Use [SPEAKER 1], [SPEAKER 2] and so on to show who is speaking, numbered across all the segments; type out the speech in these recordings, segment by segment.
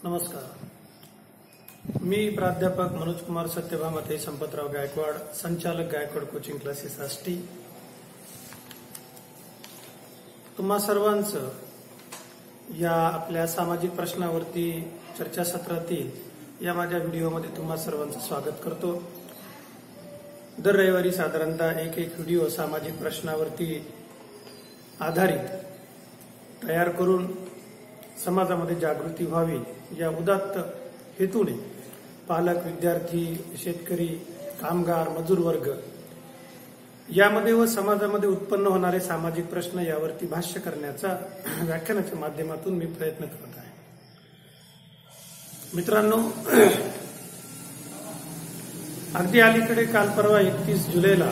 [SPEAKER 1] नमस्कार। मी प्राध्यापक मनोज कुमार सत्यभामते संपतराव गायकवाड, संचालक गायकवाड कोचिंग क्लासेस आष्टी। तुम्हा सर्वांचं या आपल्या सामाजिक प्रश्नावरती चर्चासत्रातील या माझ्या व्हिडिओमध्ये तुम्हा सर्वांचं स्वागत करतो। दर रविवारी साधारणतः एक व्हिडिओ सामाजिक प्रश्नावरती आधारित तयार करून समाजामध्ये जागृती व्हावी या उदात्त हेतूने पालक, विद्यार्थी, शेतकरी, कामगार, मजूर वर्ग यामध्ये व समाजामध्ये उत्पन्न होणारे सामाजिक प्रश्न यावरती भाष्य करण्याचा व्याख्यानाच्या माध्यमातून मी प्रयत्न करत आहे। मित्रांनो, अगदी अलीकडे काल परवा 31 जुलैला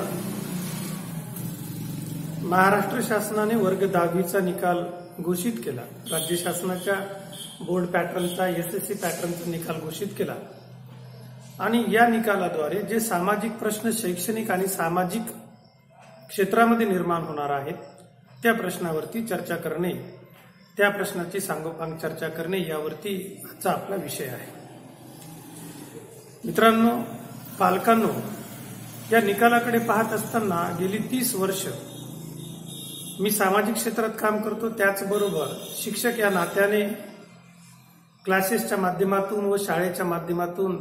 [SPEAKER 1] महाराष्ट्र शासनाने वर्ग 10वीचा निकाल घोषित केला। राज्य शासनाच्या बोर्ड पॅटर्नचा एसएससी पॅटर्नचा निकाल घोषित केला आणि या निकालाद्वारे जे सामाजिक प्रश्न शैक्षणिक आणि सामाजिक क्षेत्रामध्ये निर्माण होणार आहेत त्या प्रश्नावरती चर्चा करणे, त्या प्रश्नाची सांगोपांग चर्चा करणे यावरती आजचा आपला विषय आहे। मित्रांनो, पालकांनो, या निकालाकडे पाहत असताना गेली 30 वर्ष मी सामाजिक क्षेत्रात काम करतो, त्याचबरोबर शिक्षक या नात्याने क्लासेसच्या माध्यमातून व शाळेच्या माध्यमातून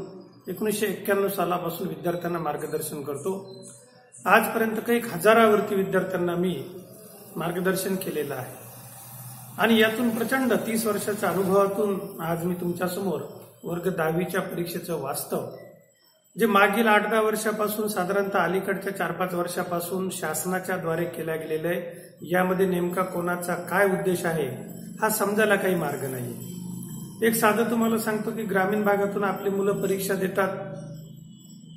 [SPEAKER 1] 1991 सालापासून विद्यार्थ्यांना मार्गदर्शन करतो। आजपर्यंत काही हजारावरती विद्यार्थ्यांना मी मार्गदर्शन केलेलं आहे आणि यातून प्रचंड 30 वर्षाच्या अनुभवातून आज मी तुमच्यासमोर वर्ग 10वीच्या परीक्षेचं वास्तव जे मागील 8-10 वर्षापासून साधारणतः अलीकडच्या 4-5 वर्षापासून शासनाच्या द्वारे केल्या गेलेलं आहे, यामध्ये नेमका कोणाचा काय उद्देश आहे हा समजायला काही मार्ग नाही। एक साधं तुम्हाला सांगतो की ग्रामीण भागातून आपली मुलं परीक्षा देतात।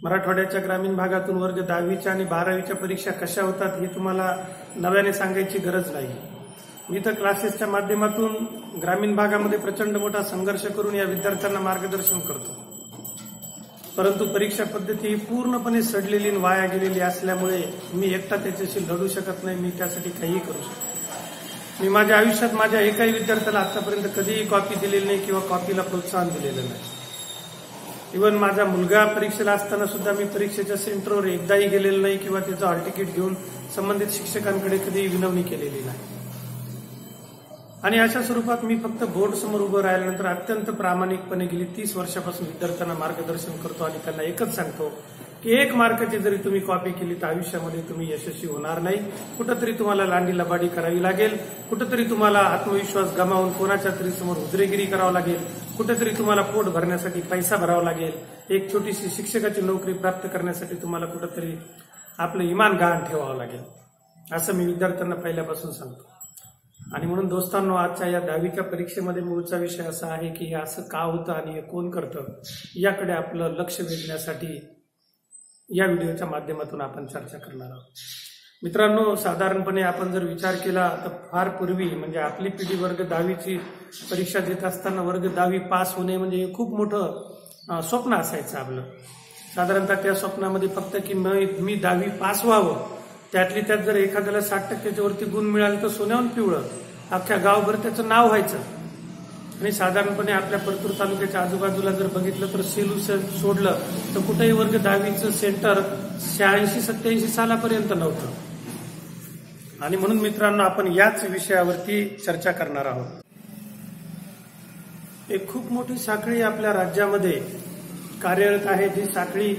[SPEAKER 1] मराठवाड्याच्या ग्रामीण भागातून वर्ग 10वीच्या आणि 12वीच्या परीक्षा कशा होतात हे तुम्हाला नव्याने सांगायची गरज नाही। मी तर क्लासेसच्या माध्यमातून ग्रामीण भागामध्ये प्रचंड मोठा संघर्ष करून या विद्यार्थ्यांना मार्गदर्शन करतो, परंतु परीक्षा पद्धती ही पूर्णपणे सडलेली आणि वाया गेलेली असल्यामुळे मी एकटा त्याच्याशी लढू शकत नाही, मी त्यासाठी काहीही करू शकतो। मी माझ्या आयुष्यात माझ्या एकाही विद्यार्थ्याला आतापर्यंत कधीही कॉपी दिलेली नाही किंवा कॉपीला प्रोत्साहन दिलेलं नाही। इव्हन माझा मुलगा परीक्षेला असताना सुद्धा मी परीक्षेच्या सेंटरवर एकदाही गेलेलो नाही किंवा त्याचं हॉल तिकीट घेऊन संबंधित शिक्षकांकडे कधीही विनवणी केलेली नाही। आणि अशा स्वरूपात मी फक्त बोर्ड समोर उभं राहिल्यानंतर अत्यंत प्रामाणिकपणे गेली 30 वर्षापासून विद्यार्थ्यांना मार्गदर्शन करतो आणि त्यांना एकच सांगतो की 1 मार्काची जरी तुम्ही कॉपी केली तर आयुष्यामध्ये तुम्ही यशस्वी होणार नाही। कुठंतरी तुम्हाला लांडी लबाडी करावी लागेल, कुठंतरी तुम्हाला आत्मविश्वास गमावून कोणाच्या तरी समोर उजरेगिरी करावं लागेल, कुठेतरी तुम्हाला पोट भरण्यासाठी पैसा भरावा लागेल, एक छोटीशी शिक्षकाची नोकरी प्राप्त करण्यासाठी तुम्हाला कुठंतरी आपलं इमान गहाण ठेवावं लागेल, असं मी विद्यार्थ्यांना पहिल्यापासून सांगतो। आणि म्हणून दोस्तांनो, आजच्या या 10वीच्या परीक्षेमध्ये मूळचा विषय असा आहे की हे असं का होतं आणि हे कोण करतं याकडे आपलं लक्ष वेधण्यासाठी या व्हिडिओच्या माध्यमातून आपण चर्चा करणार आहोत। मित्रांनो, साधारणपणे आपण जर विचार केला तर फार पूर्वी म्हणजे आपली पिढी वर्ग 10वीची परीक्षा देत असताना वर्ग 10वी पास होणे म्हणजे खूप मोठं स्वप्न असायचं आपलं। साधारणतः त्या स्वप्नामध्ये फक्त की मी 10वी पास व्हावं, त्यातली त्यात जर एखाद्याला 60% वरती गुण मिळाले तर सोन्याहून पिवळं अख्ख्या गावभर त्याचं नाव व्हायचं। आणि साधारणपणे आपल्या परतूर तालुक्याच्या आजूबाजूला जर बघितलं तर सेलू सोडलं तर कुठेही वर्ग 10वीचं सेंटर 86-87 सालापर्यंत नव्हतं। आणि म्हणून मित्रांनो, आपण याच विषयावरती चर्चा करणार आहोत। एक खूप मोठी साखळी आपल्या राज्यामध्ये कार्यरत आहे, जी साखळी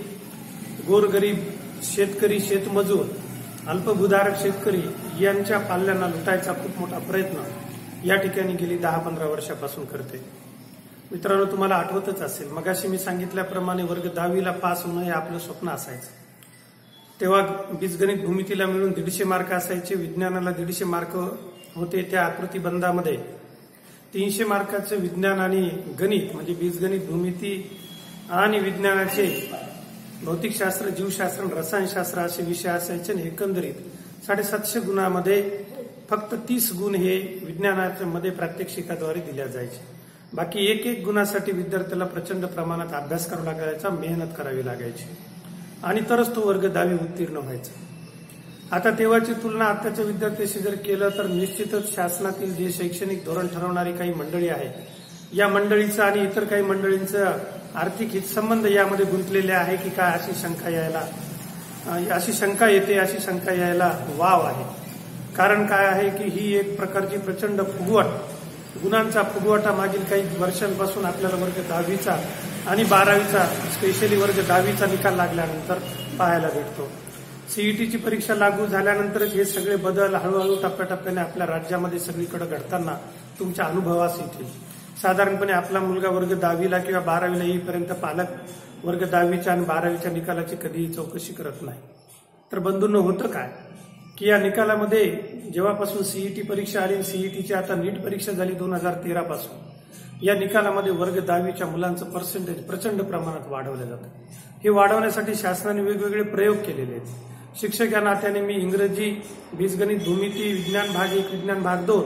[SPEAKER 1] गोरगरीब शेतकरी, शेतमजूर, अल्पभूधारक शेतकरी यांच्या पाल्यांना लुटायचा खूप मोठा प्रयत्न या ठिकाणी गेली 10-15 वर्षापासून करते। मित्रांनो, तुम्हाला आठवतच असेल, मगाशी मी सांगितल्याप्रमाणे वर्ग 10वीला पास होणं हे आपलं स्वप्न असायचं। तेव्हा बीजगणित भूमितीला मिळून 150 मार्क असायचे, विज्ञानाला 150 मार्क होते। त्या आकृतीबंधामध्ये 300 मार्काचं विज्ञान आणि गणित म्हणजे बीजगणित, भूमिती आणि विज्ञानाचे भौतिकशास्त्र, जीवशास्त्र, रसायनशास्त्र असे विषय असायचे आणि एकंदरीत 750 गुणामध्ये फक्त 30 गुण हे विज्ञानाच्या मध्ये प्रात्यक्षिकाद्वारे दिल्या जायचे। बाकी एक गुणासाठी विद्यार्थ्याला प्रचंड प्रमाणात अभ्यास करावा लागायचा, मेहनत करावी लागायची आणि तरच तो वर्ग 10वी उत्तीर्ण व्हायचा। आता तेव्हाची तुलना आताच्या विद्यार्थ्यांशी जर केलं तर निश्चितच शासनातील जे शैक्षणिक धोरण ठरवणारी काही मंडळी आहेत या मंडळीचं आणि इतर काही मंडळींचं आर्थिक हितसंबंध यामध्ये गुंतलेले आहे की काय, अशी शंका येते, अशी शंका यायला वाव आहे. कारण काय आहे की ही एक प्रकारची प्रचंड फुगवट, गुणांचा फुगवटा मागील काही वर्षांपासून आपल्याला वर्ग 10वीचा आणि 12वीचा, स्पेशली वर्ग 10वीचा निकाल लागल्यानंतर पाहायला भेटतो. सीईटीची परीक्षा लागू झाल्यानंतरच हे सगळे बदल हळूहळू टप्प्याटप्प्याने आपल्या राज्यामध्ये सगळीकडे घडताना तुमच्या अनुभवास येतील. साधारणपणे आपला मुलगा वर्ग 10वीला किंवा 12वीला येईपर्यंत पालक वर्ग 10वीच्या आणि 12वीच्या निकालाची कधीही चौकशी करत नाही. तर बंधूंनो, होतं काय की या निकालामध्ये जेव्हापासून सीईटी परीक्षा आली, सीईटीची आता नीट परीक्षा झाली 2013 पासून, या निकालामध्ये वर्ग 10वीच्या मुलांचं पर्सेंटेज प्रचंड प्रमाणात वाढवलं जातं. हे वाढवण्यासाठी शासनाने वेगवेगळे प्रयोग केलेले आहेत. शिक्षक या नात्याने मी इंग्रजी, बीजगणित, भूमिती, विज्ञान भाग 1, विज्ञान भाग 2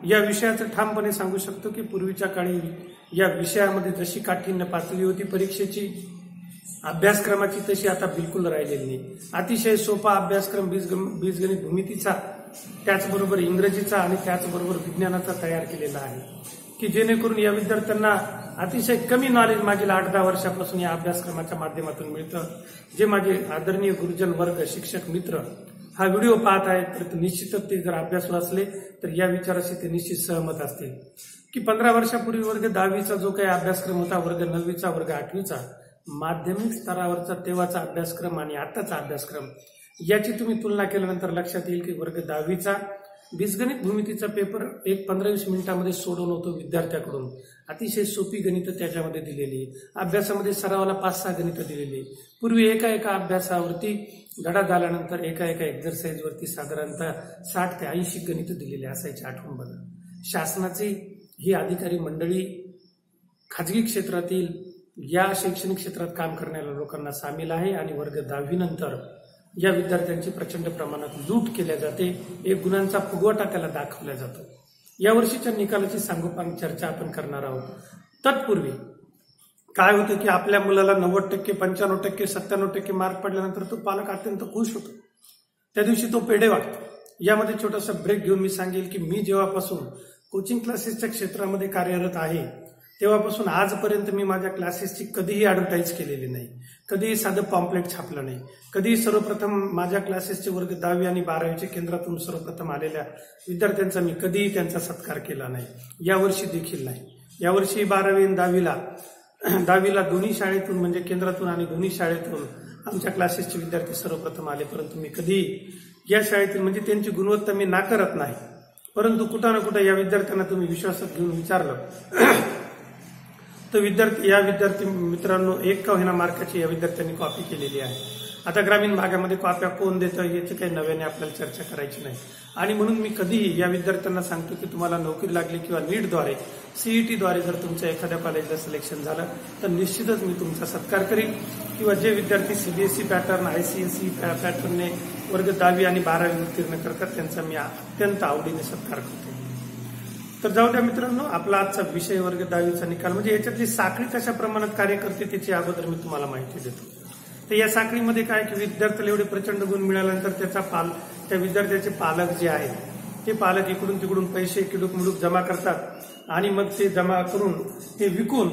[SPEAKER 1] या विषयाचं ठामपणे सांगू शकतो की पूर्वीच्या काळी या विषयामध्ये जशी काठिण्य पातळी होती परीक्षेची, अभ्यासक्रमाची, तशी आता बिलकुल राहिलेली नाही. अतिशय सोपा अभ्यासक्रम बीजगणित, भूमितीचा, त्याचबरोबर इंग्रजीचा आणि त्याचबरोबर विज्ञानाचा तयार केलेला आहे की जेणेकरून या विद्यार्थ्यांना अतिशय कमी नॉलेज मागील 8-10 वर्षापासून या अभ्यासक्रमाच्या माध्यमातून मिळतं. जे माझे आदरणीय गुरुजन वर्ग, शिक्षक मित्र हा व्हिडिओ पाहत आहेत तर निश्चितच ते जर अभ्यासू असले तर या विचाराशी ते निश्चित सहमत असतील की 15 वर्षापूर्वी वर्ग 10वीचा जो काही अभ्यासक्रम होता, वर्ग 9वीचा, वर्ग 8वीचा, माध्यमिक स्तरावरचा तेव्हाचा अभ्यासक्रम आणि आताचा अभ्यासक्रम याची तुम्ही तुलना केल्यानंतर लक्षात येईल की वर्ग 10वीचा बीजगणित, भूमितीचा पेपर 15-20 मिनिटांमध्ये सोडवून होतो विद्यार्थ्याकडून. अतिशय सोपी गणितं त्याच्यामध्ये दिलेली, अभ्यासामध्ये सरावाला 5-6 गणितं दिलेली. पूर्वी एका अभ्यासावरती धडा झाल्यानंतर एका एक्झरसाइजवरती साधारणतः 60 ते 80 गणितं दिलेली असायची. आठवून बघा, शासनाची ही अधिकारी मंडळी खाजगी क्षेत्रातील या शैक्षणिक क्षेत्रात काम करणाऱ्या लोकांना सामील आहे आणि वर्ग 10वी नंतर या विद्यार्थ्यांची प्रचंड प्रमाणात लूट केल्या जाते. एक गुणांचा फुगवटा त्याला दाखवला जातो. यावर्षीच्या निकालाची सांगोपांग चर्चा आपण करणार आहोत. तत्पूर्वी काय होतं की आपल्या मुलाला 90%, 95%, 97% मार्क पडल्यानंतर तो पालक अत्यंत खुश होतो. त्या दिवशी तो पेढे वाटतो. यामध्ये छोटासा ब्रेक घेऊन मी सांगेल की मी जेव्हापासून कोचिंग क्लासेसच्या क्षेत्रामध्ये कार्यरत आहे तेव्हापासून आजपर्यंत मी माझ्या क्लासेसची कधीही ऍडव्हर्टाईज केलेली नाही, कधीही साधं पॉम्पलेट छापलं नाही, कधीही सर्वप्रथम माझ्या क्लासेसचे वर्ग 10वी आणि 12वीचे केंद्रातून सर्वप्रथम आलेल्या विद्यार्थ्यांचा मी कधीही त्यांचा सत्कार केला नाही. यावर्षी देखील नाही. यावर्षी 12वी आणि 10वीला दोन्ही शाळेतून म्हणजे केंद्रातून आणि दोन्ही शाळेतून आमच्या क्लासेसचे विद्यार्थी सर्वप्रथम आले. परंतु मी कधीही या शाळेतील म्हणजे त्यांची गुणवत्ता मी नाकारत नाही, परंतु कुठं ना कुठं या विद्यार्थ्यांना तुम्ही विश्वासात घेऊन विचारलं तर या विद्यार्थी मित्रांनो 1 का होईना मार्काची या विद्यार्थ्यांनी कॉपी केलेली आहे. आता ग्रामीण भागामध्ये कॉप्या कोण देतं याची काही नव्याने आपल्याला चर्चा करायची नाही. आणि म्हणून मी कधीही या विद्यार्थ्यांना सांगतो की तुम्हाला नोकरी लागली किंवा नीटद्वारे, सीईटीद्वारे जर तुमच्या एखाद्या कॉलेजला सिलेक्शन झालं तर निश्चितच मी तुमचा सत्कार करीन. किंवा जे विद्यार्थी सीबीएसई पॅटर्न, आयसीएसई पॅटर्नने वर्ग 10वी आणि 12वी उत्तीर्ण करतात त्यांचा मी अत्यंत आवडीने सत्कार करतो. तर जाऊ द्या मित्रांनो, आपला आजचा विषय वर्ग 10वीचा निकाल म्हणजे याच्यातली साखळी कशा प्रमाणात कार्य करते त्याची अगोदर मी तुम्हाला माहिती देतो. तर या साखळीमध्ये काय की विद्यार्थ्याला एवढे प्रचंड गुण मिळाल्यानंतर त्या विद्यार्थ्याचे पालक जे आहेत ते पालक इकडून तिकडून पैसे किडूक मिडूक जमा करतात आणि मग ते जमा करून ते विकून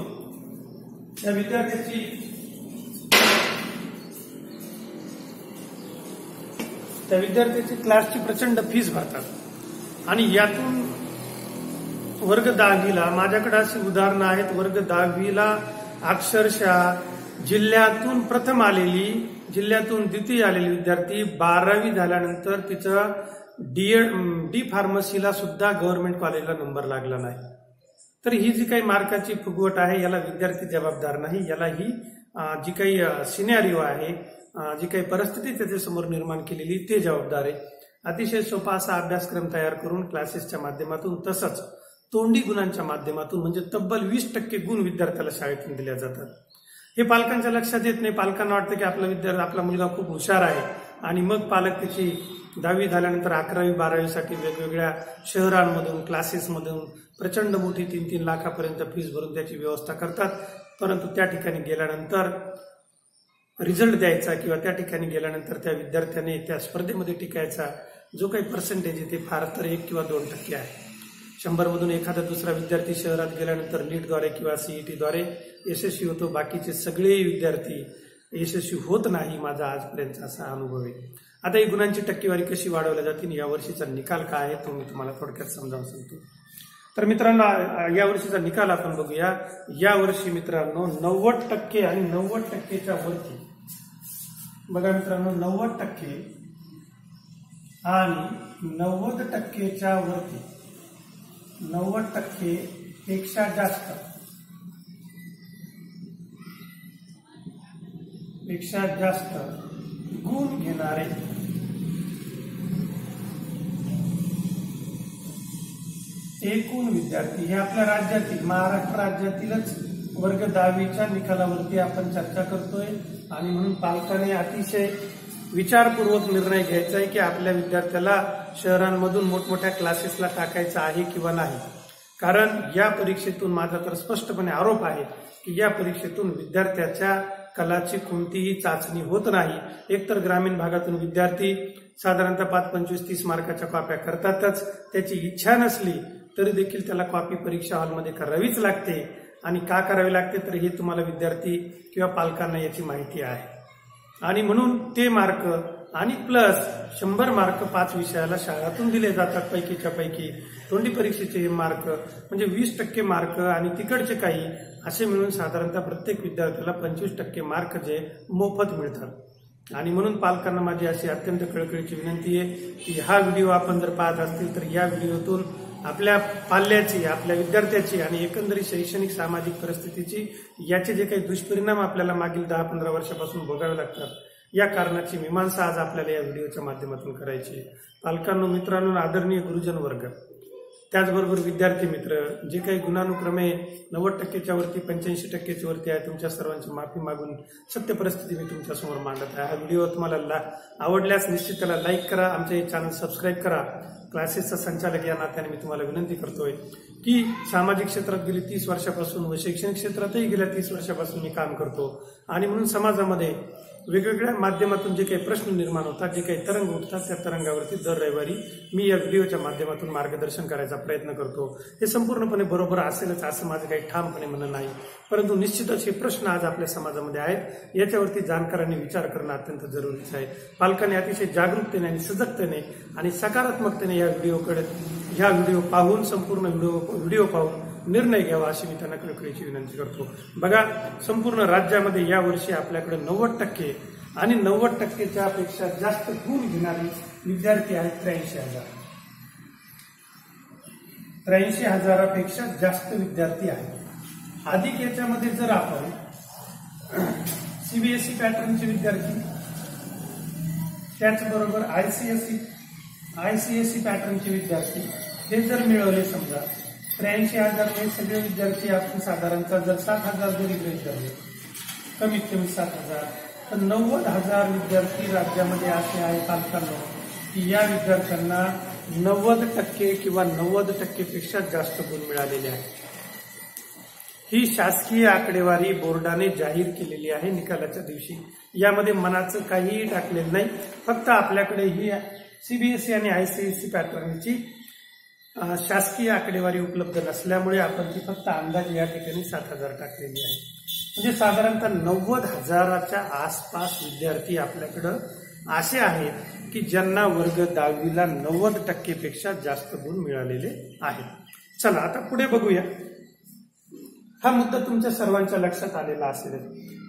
[SPEAKER 1] त्या विद्यार्थ्याची क्लासची प्रचंड फीस भरतात. आणि यातून वर्ग 10वीला माझ्याकडे अशी उदाहरणं आहेत. वर्ग 10वीला अक्षरशः जिल्ह्यातून प्रथम आलेली, जिल्ह्यातून द्वितीय आलेली विद्यार्थी 12वी झाल्यानंतर तिचं डी फार्मसीला सुद्धा गव्हर्नमेंट कॉलेजला नंबर लागला नाही. तर ही जी काही मार्काची फुगवट आहे याला विद्यार्थी जबाबदार नाही. याला ही जी काही सिनेरिओ आहे, जी काही परिस्थिती त्याच्यासमोर निर्माण केलेली ते जबाबदार आहे. अतिशय सोपा असा अभ्यासक्रम तयार करून क्लासेसच्या माध्यमातून तसंच तोंडी गुणांच्या माध्यमातून म्हणजे तब्बल 20% गुण विद्यार्थ्याला शाळेतून दिल्या जातात. हे पालकांच्या लक्षात येत नाही. पालकांना वाटतं की आपला मुलगा खूप हुशार आहे आणि मग पालक त्याची 10वी झाल्यानंतर 11वी 12वीसाठी वेगवेगळ्या शहरांमधून क्लासेसमधून प्रचंड मोठी 3-3 लाखापर्यंत फीस भरून त्याची व्यवस्था करतात. परंतु त्या ठिकाणी गेल्यानंतर रिझल्ट द्यायचा किंवा त्या ठिकाणी गेल्यानंतर त्या विद्यार्थ्याने त्या स्पर्धेमध्ये टिकायचा जो काही पर्सेंटेज आहे ते फार तर 1 किंवा 2% आहे. 100 मधून एखादा दुसरा विद्यार्थी शहरात गेल्यानंतर नीटद्वारे किंवा सीईटीद्वारे यशस्वी होतो, बाकीचे सगळे विद्यार्थी यशस्वी होत नाही, माझा आजपर्यंत असा अनुभव आहे। आता ही गुणांची टक्केवारी कशी वाढवल्या जाते, या वर्षीचा निकाल काय आहे तो मी तुम्हाला थोडक्यात समजावून सांगतो। तर मित्रांनो, या वर्षीचा निकाल आपण बघूया। या वर्षी मित्रांनो 90% आणि 90%च्या वरती, बघा मित्रांनो, 90% आणि 90%च्या वरती, 90% पेक्षा जास्त गुण घेणारे एकूण विद्यार्थी, हे आपल्या राज्यातील, महाराष्ट्र राज्यातीलच वर्ग 10वीच्या निकालावरती आपण चर्चा करतोय। आणि म्हणून पालकांनी अतिशय विचारपूर्वक निर्णय घ्यायचा आहे की आपल्या विद्यार्थ्याला शहरांमधून मोठमोठ्या क्लासेसला टाकायचं आहे किंवा नाही। कारण या परीक्षेतून माझा तर स्पष्टपणे आरोप आहे की या परीक्षेतून विद्यार्थ्याच्या कलाची कोणतीही चाचणी होत नाही। एकतर ग्रामीण भागातून विद्यार्थी साधारणतः 5, 25, 30 मार्काच्या कॉप्या करतातच, त्याची इच्छा नसली तरी देखील त्याला कॉपी परीक्षा हॉलमध्ये करावीच लागते। आणि का करावी लागते तर हे तुम्हाला विद्यार्थी किंवा पालकांना याची माहिती आहे। आणि म्हणून ते मार्क आणि प्लस 100 मार्क 5 विषयाला शाळातून दिले जातात पैकीच्या पैकी। तोंडी परीक्षेचे मार्क म्हणजे 20% मार्क आणि तिकडचे काही असे मिळून साधारणतः प्रत्येक विद्यार्थ्याला 25% मार्क जे मोफत मिळतात। आणि म्हणून पालकांना माझी अशी अत्यंत कळकळीची विनंती आहे की हा व्हिडिओ आपण जर पाहत असतील तर या व्हिडिओतून आपल्या पाल्याची, आपल्या विद्यार्थ्याची आणि एकंदरीत शैक्षणिक सामाजिक परिस्थितीची, याचे जे काही दुष्परिणाम आपल्याला मागील 10-15 वर्षापासून भोगावे लागतात, या कारणाची मीमांसा आज आपल्याला या व्हिडिओच्या माध्यमातून करायची। पालकांनो, मित्रांनो, आदरणीय गुरुजन वर्ग, त्याचबरोबर विद्यार्थी मित्र, जे काही गुणानुक्रमे 90%च्या वरती 85%च्या वरती आहे, तुमच्या सर्वांची माफी मागून सत्य परिस्थिती मी तुमच्यासमोर मांडत आहे। हा व्हिडिओ तुम्हाला आवडल्यास निश्चित त्याला लाईक करा, आमचे चॅनल सबस्क्राईब करा। क्लासेसचा संचालक या नात्याने मी तुम्हाला विनंती करतोय की सामाजिक क्षेत्रात गेली 30 वर्षापासून व शैक्षणिक क्षेत्रातही गेल्या 30 वर्षापासून मी काम करतो। आणि म्हणून समाजामध्ये वेगवेगळ्या माध्यमातून जे काही प्रश्न निर्माण होतात, जे काही तरंग उठतात, त्या तरंगावरती दर रविवारी मी या व्हिडिओच्या माध्यमातून मार्गदर्शन करायचा प्रयत्न करतो। हे संपूर्णपणे बरोबर असेलच असं माझं काही ठामपणे म्हणणं नाही, परंतु निश्चितच हे प्रश्न आज आपल्या समाजामध्ये आहेत, याच्यावरती जाणकारांनी विचार करणं अत्यंत जरुरीचं आहे। पालकांनी अतिशय जागरूकतेने आणि सजगतेने आणि सकारात्मकतेने या व्हिडिओ पाहून, संपूर्ण व्हिडिओ पाहून निर्णय घ्यावा अशी मी त्यांना कळकळीची विनंती करतो। बघा, संपूर्ण राज्यामध्ये या वर्षी आपल्याकडे 90% आणि 90%च्या पेक्षा जास्त गुण घेणारे विद्यार्थी आहेत 83,000। 83,000पेक्षा जास्त विद्यार्थी आहेत। अधिक याच्यामध्ये जर आपण सीबीएसई पॅटर्नचे विद्यार्थी, त्याचबरोबर आयसीएसई पॅटर्नचे विद्यार्थी हे जर मिळवले, समजा 83,000 हे सगळे विद्यार्थी आपण साधारणतः जर 7,000 जरी गृहीत धरले, कमीत कमी 7,000, तर 90,000 विद्यार्थी राज्यामध्ये असे आहे पालकांना की या विद्यार्थ्यांना 90% किंवा 90%पेक्षा जास्त गुण मिळालेले आहेत। ही शासकीय आकडेवारी बोर्डाने जाहीर केलेली आहे निकालाच्या दिवशी। यामध्ये मनाचं काहीही टाकलेलं नाही, फक्त आपल्याकडे ही सीबीएसई आणि आयसीएसई पॅटर्नची शासकीय आकडेवारी उपलब्ध नसल्यामुळे आपण ती फक्त अंदाजे या ठिकाणी 7,000 टाकलेली आहे। म्हणजे साधारणतः 90,000च्या आसपास विद्यार्थी आपल्याकडं असे आहेत की ज्यांना वर्ग 10वीला 90%पेक्षा जास्त गुण मिळालेले आहेत। चला आता पुढे बघूया। हा मुद्दा तुमच्या सर्वांच्या लक्षात आलेला असेल।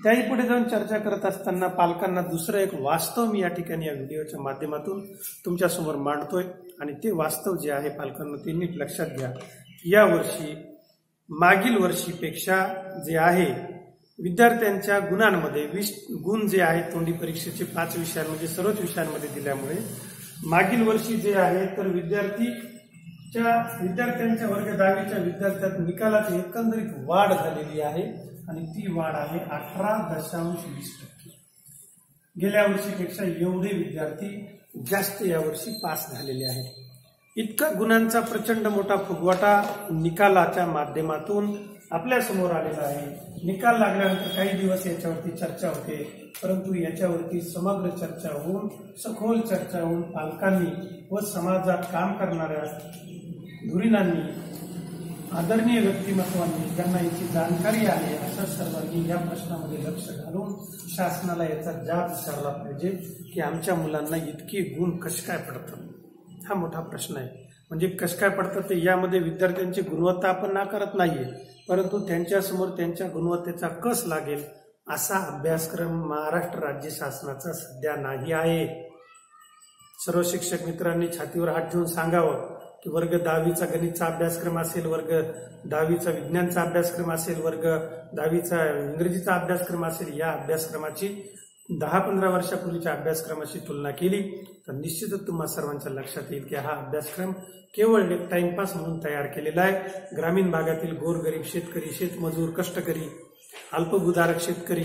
[SPEAKER 1] त्याही पुढे जाऊन चर्चा करत असताना पालकांना दुसरं एक वास्तव मी या ठिकाणी या व्हिडिओच्या माध्यमातून तुमच्यासमोर मांडतोय। आणि ते वास्तव जे आहे पालकांना ते नीट लक्षात घ्या। या वर्षी मागील वर्षीपेक्षा जे आहे विद्यार्थ्यांच्या गुणांमध्ये 20 गुण जे आहेत तोंडी परीक्षेचे 5 विषयांमध्ये, सर्वच विषयांमध्ये दिल्यामुळे मागील वर्षी जे आहे तर विद्यार्थ्यांच्या वर्ग 10वीच्या विद्यार्थ्यात निकालात एकंदरीत वाढ झालेली आहे आणि ती वाढ आहे 18.20%। गेल्या वर्षीपेक्षा एवढे विद्यार्थी जास्त यावर्षी पास झालेले आहेत। इतका गुणांचा प्रचंड मोठा फुगवटा निकालाच्या माध्यमातून आपल्या समोर आलेला आहे। निकाल लागल्यानंतर काही दिवस याच्यावरती चर्चा होते, परंतु याच्यावरती समग्र चर्चा होऊन, सखोल चर्चा होऊन पालकांनी व समाजात काम करणाऱ्या धुरीणांनी, आदरणीय व्यक्तिमत्वांनी ज्यांना याची जाणकारी आहे अशा सर्वांनी या प्रश्नामध्ये लक्ष घालून शासनाला याचा जाब विचारला पाहिजे की आमच्या मुलांना इतकी गुण कसे काय पडतात. हा मोठा प्रश्न आहे. म्हणजे कसं काय पडतात ते यामध्ये विद्यार्थ्यांची गुणवत्ता आपण नाकारत नाहीये, परंतु त्यांच्यासमोर त्यांच्या गुणवत्तेचा कस लागेल असा अभ्यासक्रम महाराष्ट्र राज्य शासनाचा सध्या नाही आहे. सर्व शिक्षक मित्रांनी छातीवर हात ठेवून सांगावं की वर्ग 10वीचा गणितचा अभ्यासक्रम असेल, वर्ग 10वीचा विज्ञानचा अभ्यासक्रम असेल, वर्ग 10वीचा इंग्रजीचा अभ्यासक्रम असेल, या अभ्यासक्रमाची 10-15 वर्षापूर्वीच्या अभ्यासक्रमाशी तुलना केली तर निश्चितच तुम्हा सर्वांच्या लक्षात येईल की हा अभ्यासक्रम केवळ एक टाइमपास म्हणून तयार केलेला आहे. ग्रामीण भागातील गोरगरीब शेतकरी, शेतमजूर, कष्टकरी, अल्पभूधारक शेतकरी,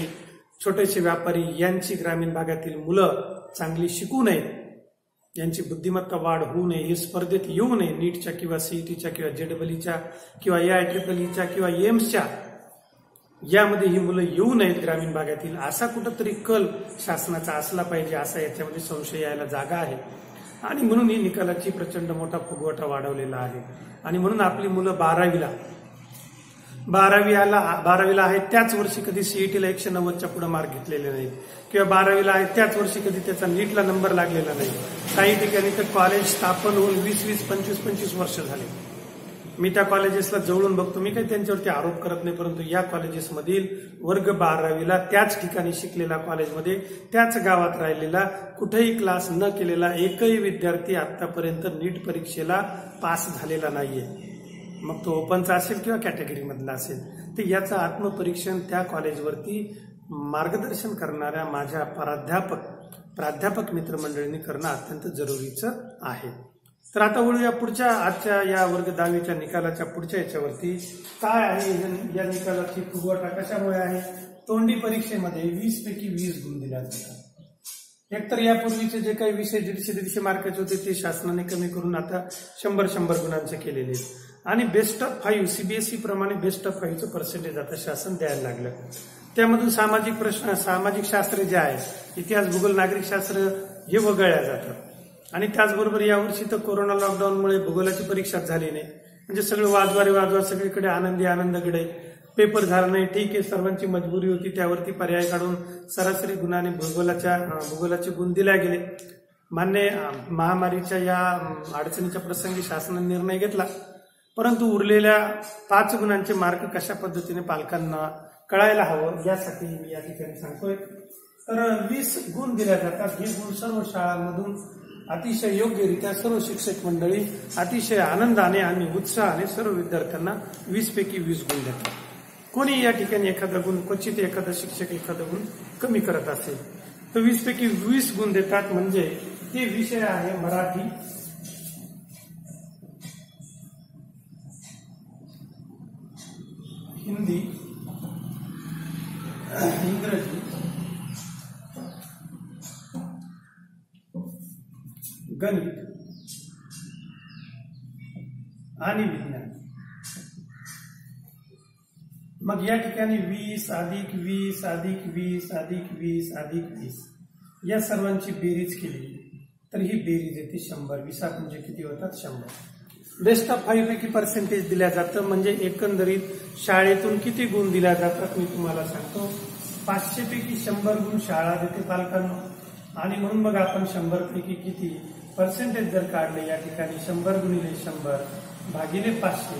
[SPEAKER 1] छोटेसे व्यापारी यांची ग्रामीण भागातील मुलं चांगली शिकू नयेत, यांची बुद्धिमत्ता वाढ होऊ नये, हे स्पर्धेत येऊ नये, नीटच्या किंवा सीईटीच्या किंवा जेडबलईच्या किंवा AIEEEच्या किंवा एम्सच्या यामध्ये ही मुलं येऊ नयेत ग्रामीण भागातील, असा कुठंतरी कल शासनाचा असला पाहिजे, असा याच्यामध्ये संशय यायला जागा आहे. आणि म्हणून ही निकालाची प्रचंड मोठा फुगवटा वाढवलेला आहे. आणि म्हणून आपली मुलं 12वीला आहे त्याच वर्षी कधी सीईटीला 190च्या पुढे मार्क घेतलेले नाहीत, किंवा 12वीला आहे त्याच वर्षी कधी त्याचा नीटला नंबर लागलेला नाही. काही ठिकाणी तर कॉलेज स्थापन होऊन 20-20, 25-25 वर्ष झाले. मी त्या कॉलेजेसला जवळून बघतो, मी काही त्यांच्यावरती आरोप करत नाही, परंतु या कॉलेजेसमधील वर्ग 12वीला त्याच ठिकाणी शिकलेला, कॉलेजमध्ये त्याच गावात राहिलेला, कुठेही क्लास न केलेला एकही विद्यार्थी आतापर्यंत नीट परीक्षेला पास झालेला नाहीये. मग तो ओपनचा असेल किंवा कॅटेगरी मधला असेल. तर याचं आत्मपरीक्षण त्या कॉलेजवरती मार्गदर्शन करणाऱ्या माझ्या प्राध्यापक मित्रमंडळींनी करणं अत्यंत जरुरीचं आहे. तर आता वळूया पुढच्या आजच्या या वर्ग 10वीच्या निकालाच्या पुढच्या याच्यावरती. काय आहे या निकालाची फुगवटा कशामुळे आहे? तोंडी परीक्षेमध्ये 20 पैकी 20 गुण दिल्या जातात. एकतर यापूर्वीचे जे काही विषय 150-150 मार्काचे होते ते शासनाने कमी करून आता 100-100 गुणांचे केलेले आहेत. आणि बेस्ट ऑफ 5 सीबीएसई प्रमाणे बेस्ट ऑफ 5चं पर्सेंटेज आता शासन द्यायला लागलं. त्यामधून सामाजिक प्रश्न, सामाजिक शास्त्र जे आहे, इतिहास, भूगोल, नागरिकशास्त्र हे वगळल्या जातात. आणि त्याचबरोबर यावर्षी तर कोरोना लॉकडाऊनमुळे भूगोलाची परीक्षा झाली नाही. म्हणजे सगळं वाजवा सगळीकडे आनंदकडे पेपर झाला नाही. ठीक आहे, सर्वांची मजबुरी होती, त्यावरती पर्याय काढून सरासरी गुणाने भूगोलाचे गुण दिले गेले. मान्य, महामारीच्या या अडचणीच्या प्रसंगी शासनाने निर्णय घेतला, परंतु उरलेल्या 5 गुणांचे मार्क कशा पद्धतीने पालकांना कळायला हवं यासाठी मी या ठिकाणी सांगतोय. तर 20 गुण दिल्या जातात. हे गुण सर्व शाळांमधून अतिशय योग्यरित्या सर्व शिक्षक मंडळी अतिशय आनंदाने आणि उत्साहाने सर्व विद्यार्थ्यांना 20 पैकी 20 गुण देतात. कोणी या ठिकाणी एखादा गुण, क्वचित एखादा शिक्षक एखादा गुण कमी करत असेल तर 20 पैकी 20 गुण देतात. म्हणजे ते विषय आहे मराठी, हिंदी, इंग्रजी, गणित आणि विज्ञान. मग या ठिकाणी 20 अधिक 20 अधिक 20 अधिक 20 अधिक 20 या सर्वांची बेरीज केली तर ही बेरीज येते 100. 20 म्हणजे किती होतात? 100. बेस्ट ऑफ 5 पैकी पर्सेंटेज दिल्या जातं. म्हणजे एकंदरीत शाळेतून किती गुण दिल्या जातात मी तुम्हाला सांगतो. 500 पैकी 100 गुण शाळा देते पालकांना. आणि म्हणून मग आपण 100 पैकी किती पर्सेंटेज जर काढले या ठिकाणी 100 गुणिले 100 भागिले 500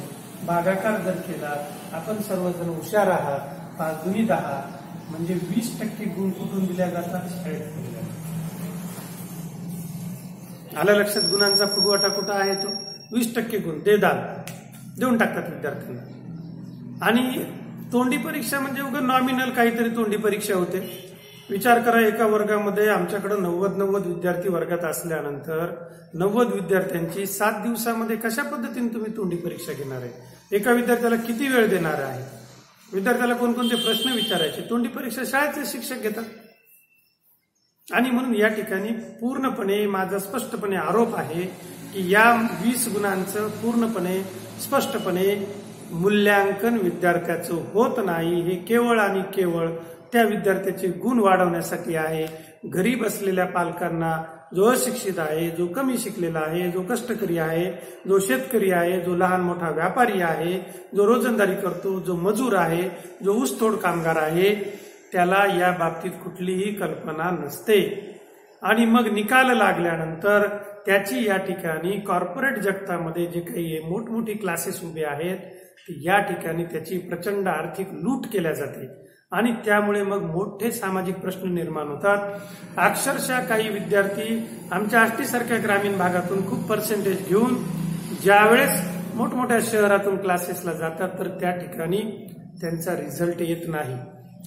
[SPEAKER 1] भागाकार जर केला, आपण सर्वजण हुशार आहात, 5 दुनी 10 म्हणजे 20% गुण कुठून दिल्या जातात? शाळेत दिल्या जातात. आलं लक्षात? गुणांचा फुगवटा कुठं आहे तो? 20% गुण देऊन टाकतात विद्यार्थ्यांना. आणि तोंडी परीक्षा म्हणजे उगा नॉमिनल काहीतरी तोंडी परीक्षा होते. विचार करा, एका वर्गामध्ये आमच्याकडे 90 विद्यार्थी वर्गात असल्यानंतर 90 विद्यार्थ्यांची 7 दिवसामध्ये कशा पद्धतीने तुम्ही तोंडी परीक्षा घेणार आहे? एका विद्यार्थ्याला किती वेळ देणार आहे? विद्यार्थ्याला कोणकोणते प्रश्न विचारायचे? तोंडी परीक्षा शाळेचे शिक्षक घेतात. आणि म्हणून या ठिकाणी पूर्णपणे माझा स्पष्टपणे आरोप आहे की या 20 गुणांचं पूर्णपणे स्पष्टपणे मूल्यांकन विद्यार्थ्याचं होत नाही. हे केवळ आणि केवळ त्या विद्यार्थ्याचे गुण वाढवण्यासाठी आहे. घरी बसलेल्या पालकांना जो अशिक्षित आहे, जो कमी शिकलेला आहे, जो कष्टकरी आहे, जो शेतकरी आहे, जो लहान मोठा व्यापारी आहे, जो रोजंदारी करतो, जो मजूर आहे, जो ऊसतोड कामगार आहे, त्याला या बाबतीत कुठलीही कल्पना नसते. आणि मग निकाल लागल्यानंतर त्याची या ठिकाणी कॉर्पोरेट जगतामध्ये जे काही मोठमोठी क्लासेस उभे आहेत या ठिकाणी त्याची प्रचंड आर्थिक लूट केल्या जाते आणि त्यामुळे मग मोठे सामाजिक प्रश्न निर्माण होतात. अक्षरशः काही विद्यार्थी आमच्या आष्टीसारख्या ग्रामीण भागातून खूप पर्सेंटेज घेऊन ज्यावेळेस मोठमोठ्या शहरातून क्लासेसला जातात तर त्या ठिकाणी त्यांचा रिझल्ट येत नाही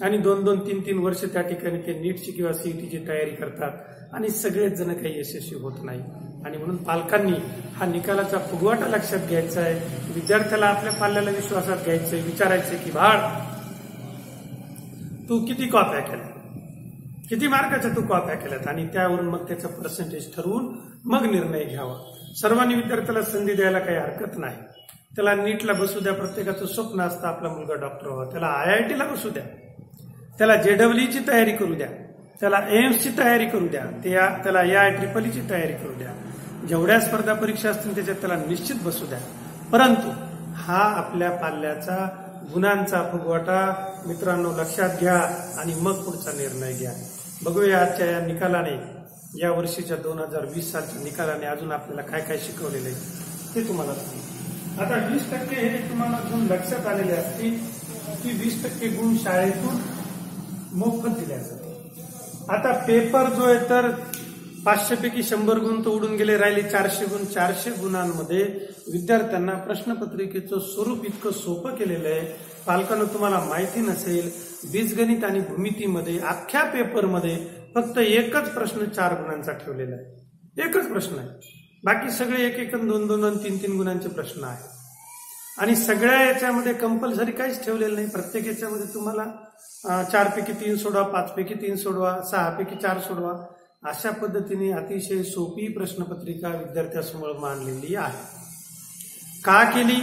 [SPEAKER 1] आणि 2-2, 3-3 वर्ष त्या ठिकाणी ते नीटची किंवा सीईटीची तयारी करतात आणि सगळेच जण काही यशस्वी होत नाही. आणि म्हणून पालकांनी हा निकालाचा फुगवाटा लक्षात घ्यायचा आहे. विद्यार्थ्याला आपल्या पाल्याला विश्वासात घ्यायचंय, विचारायचंय की बाळ तू किती कॉप्या केल्या, किती मार्काच्या तू कॉप्या केल्यात आणि त्यावरून मग त्याचं पर्सेंटेज ठरवून मग निर्णय घ्यावा. सर्वांनी विद्यार्थ्याला संधी द्यायला काही हरकत नाही. त्याला नीटला बसू द्या, प्रत्येकाचं स्वप्न असतं आपला मुलगा डॉक्टर व्हावा. त्याला IITला बसू द्या, त्याला JEEची तयारी करू द्या, त्याला एम्सची तयारी करू द्या, त्याला IIEEEची तयारी करू द्या. जेवढ्या स्पर्धा परीक्षा असतील त्याच्यात त्याला निश्चित बसू द्या. परंतु हा आपल्या पाल्याचा गुणांचा फुगवाटा मित्रांनो लक्षात घ्या आणि मग पुढचा निर्णय घ्या. बघूया आजच्या या निकालाने, या वर्षीच्या 2020 सालच्या निकालाने अजून आपल्याला काय काय शिकवलेलं आहे ते तुम्हाला सांगू. आता 20% हे तुम्हाला गुण लक्षात आलेले असतील की 20% गुण शाळेतून मोफत दिल्या जाते. आता पेपर जो आहे तर 500 पैकी 100 गुण तर उडून गेले, राहिले 400 गुण. 400 गुणांमध्ये विद्यार्थ्यांना प्रश्नपत्रिकेचं स्वरूप इतकं सोपं केलेलं आहे. पालकांना तुम्हाला माहिती नसेल, बीजगणित आणि भूमितीमध्ये अख्ख्या पेपरमध्ये फक्त एकच प्रश्न 4 गुणांचा ठेवलेला आहे. एकच प्रश्न आहे, बाकी सगळे 1-1, 2-2, 3-3 गुणांचे प्रश्न आहेत. आणि सगळ्या याच्यामध्ये कंपल्सरी काहीच ठेवलेलं नाही. प्रत्येक याच्यामध्ये तुम्हाला 4 पैकी 3 सोडवा, 5 पैकी 3 सोडवा, 6 पैकी 4 सोडवा, अशा पद्धतीने अतिशय सोपी प्रश्नपत्रिका विद्यार्थ्यासमोर मांडलेली आहे. का केली